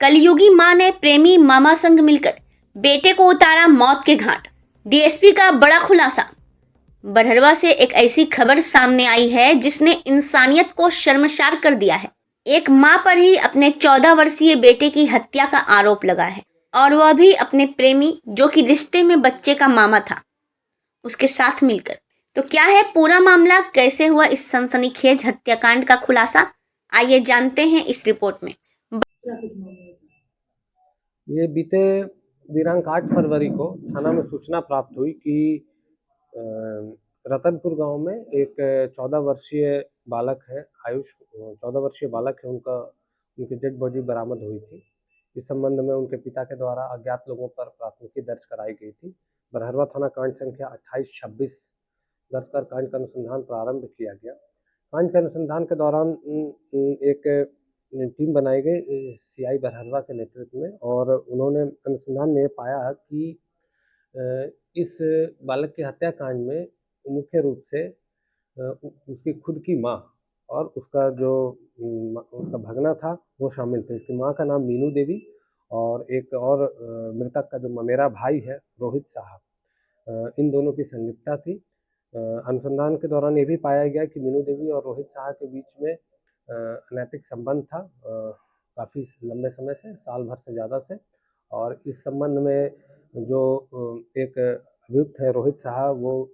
कलयुगी मां ने प्रेमी मामा संग मिलकर बेटे को उतारा मौत के घाट। डीएसपी का बड़ा खुलासा। बरहरवा से एक ऐसी खबर सामने आई है जिसने इंसानियत को शर्मसार कर दिया है। एक मां पर ही अपने 14 वर्षीय बेटे की हत्या का आरोप लगा है और वह भी अपने प्रेमी जो कि रिश्ते में बच्चे का मामा था उसके साथ मिलकर। तो क्या है पूरा मामला, कैसे हुआ इस सनसनीखेज हत्याकांड का खुलासा, आइए जानते हैं इस रिपोर्ट में। ये बीते दिनांक 8 फरवरी को थाना में सूचना प्राप्त हुई कि रतनपुर गांव में एक 14 वर्षीय बालक है, आयुष 14 वर्षीय बालक है, उनकी डेड बॉडी बरामद हुई थी। इस संबंध में उनके पिता के द्वारा अज्ञात लोगों पर प्राथमिकी दर्ज कराई गई थी। बरहरवा थाना कांड संख्या 2826 दर्ज कर कांड का अनुसंधान प्रारंभ किया गया। कांड के अनुसंधान के दौरान एक टीम बनाई गई सीआई बरहरवा के नेतृत्व में, और उन्होंने अनुसंधान में पाया कि इस बालक की हत्याकांड में मुख्य रूप से उसकी खुद की माँ और उसका भगना था वो शामिल थे। इसकी माँ का नाम मीनू देवी और एक और मृतक का जो ममेरा भाई है रोहित साहब, इन दोनों की संलिप्तता थी। अनुसंधान के दौरान ये भी पाया गया कि मीनू देवी और रोहित साहब के बीच में अनैतिक संबंध था काफ़ी लंबे समय से, साल भर से ज़्यादा से। और इस संबंध में जो एक अभियुक्त है रोहित साहब, वो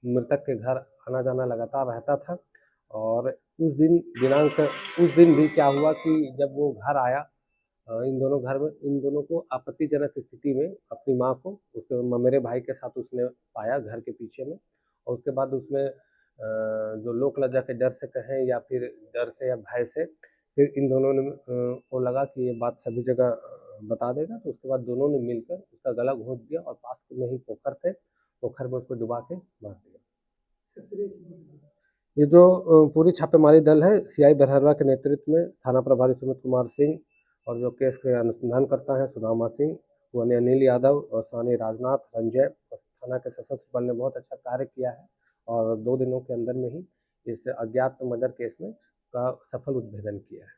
मृतक के घर आना जाना लगातार रहता था। और उस दिन भी क्या हुआ कि जब वो घर आया, इन दोनों को आपत्तिजनक स्थिति में अपनी माँ को उसके ममेरे भाई के साथ उसने पाया घर के पीछे में। और उसके बाद उसमें जो लोक लज्जा के डर से कहें या फिर डर से या भय से, फिर इन दोनों ने को लगा कि ये बात सभी जगह बता देगा, तो उसके बाद दोनों ने मिलकर उसका गला घोंट दिया और पास में ही पोखर में उसको डुबा के मार दिया। ये जो पूरी छापेमारी दल है सीआई बरहरवा के नेतृत्व में, थाना प्रभारी सुमित कुमार सिंह और जो केस के अनुसंधान करता है सुदामा सिंह, वन्य अनिल यादव और सानी राजनाथ रंजय और थाना के सशस्त्र बल ने बहुत अच्छा कार्य किया है। और 2 दिनों के अंदर में ही इस अज्ञात मर्डर केस में का सफल उद्भेदन किया है।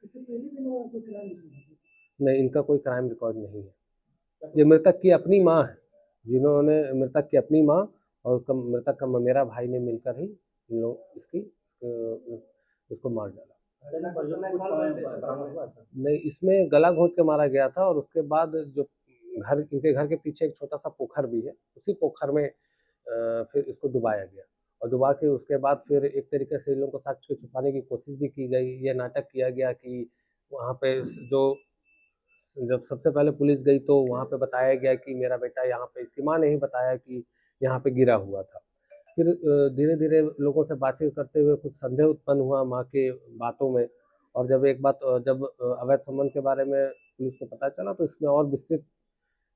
नहीं, इनका कोई क्राइम रिकॉर्ड नहीं है। ये मृतक की अपनी माँ है, जिन्होंने मृतक की अपनी माँ और उसका मृतक का ममेरा भाई ने मिलकर ही इन लोग इसको मार डाला। नहीं, इसमें गला घोंट के मारा गया था और उसके बाद जो इनके घर के पीछे एक छोटा सा पोखर भी है, उसी पोखर में फिर इसको डुबाया गया। और डुबा के उसके बाद फिर एक तरीके से इन लोगों को साक्ष्य को छुपाने की कोशिश भी की गई। ये नाटक किया गया कि वहाँ पे जब सबसे पहले पुलिस गई तो वहाँ पे बताया गया कि मेरा बेटा यहाँ पे, इसकी माँ ने ही बताया कि यहाँ पे गिरा हुआ था। फिर धीरे धीरे लोगों से बातचीत करते हुए कुछ संदेह उत्पन्न हुआ माँ के बातों में। और जब अवैध संबंध के बारे में पुलिस को पता चला तो इसमें और विस्तृत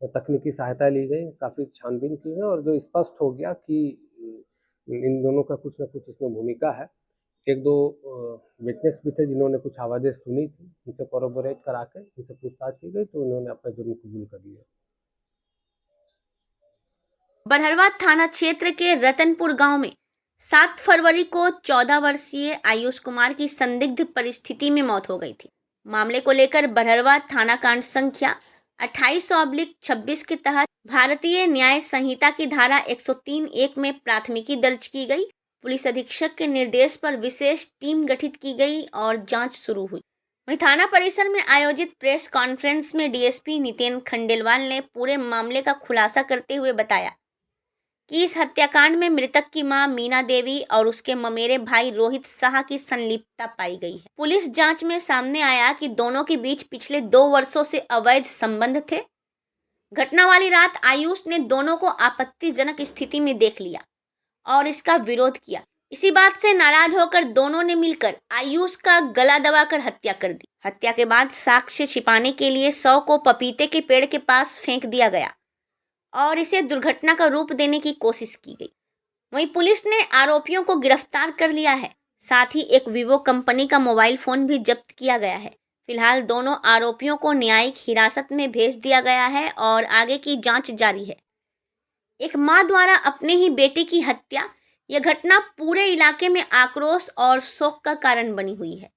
तकनीकी सहायता ली गई, काफ़ी छानबीन की गई और जो स्पष्ट हो गया कि इन दोनों का कुछ न कुछ इसमें भूमिका है। 1-2 विटनेस भी थे जिन्होंने कुछ आवाज़ें सुनी थी, उनसे कोरबोरेट करा के उनसे पूछताछ की गई तो उन्होंने अपना जुर्म कबूल कर लिया। बरहरवा थाना क्षेत्र के रतनपुर गांव में 7 फरवरी को 14 वर्षीय आयुष कुमार की संदिग्ध परिस्थिति में मौत हो गई थी। मामले को लेकर बरहरवा थाना कांड संख्या 28/26 के तहत भारतीय न्याय संहिता की धारा 103(1) में प्राथमिकी दर्ज की गई। पुलिस अधीक्षक के निर्देश पर विशेष टीम गठित की गई और जांच शुरू हुई। वहीं थाना परिसर में आयोजित प्रेस कॉन्फ्रेंस में डीएसपी नितिन खंडेलवाल ने पूरे मामले का खुलासा करते हुए बताया कि इस हत्याकांड में मृतक की मां मीना देवी और उसके ममेरे भाई रोहित साह की संलिप्तता पाई गई है। पुलिस जांच में सामने आया कि दोनों के बीच पिछले 2 वर्षों से अवैध संबंध थे। घटना वाली रात आयुष ने दोनों को आपत्तिजनक स्थिति में देख लिया और इसका विरोध किया। इसी बात से नाराज होकर दोनों ने मिलकर आयुष का गला दबाकर हत्या कर दी। हत्या के बाद साक्ष्य छिपाने के लिए शव को पपीते के पेड़ के पास फेंक दिया गया और इसे दुर्घटना का रूप देने की कोशिश की गई। वहीं पुलिस ने आरोपियों को गिरफ्तार कर लिया है। साथ ही एक वीवो कंपनी का मोबाइल फोन भी जब्त किया गया है। फिलहाल दोनों आरोपियों को न्यायिक हिरासत में भेज दिया गया है और आगे की जांच जारी है। एक मां द्वारा अपने ही बेटे की हत्या, यह घटना पूरे इलाके में आक्रोश और शोक का कारण बनी हुई है।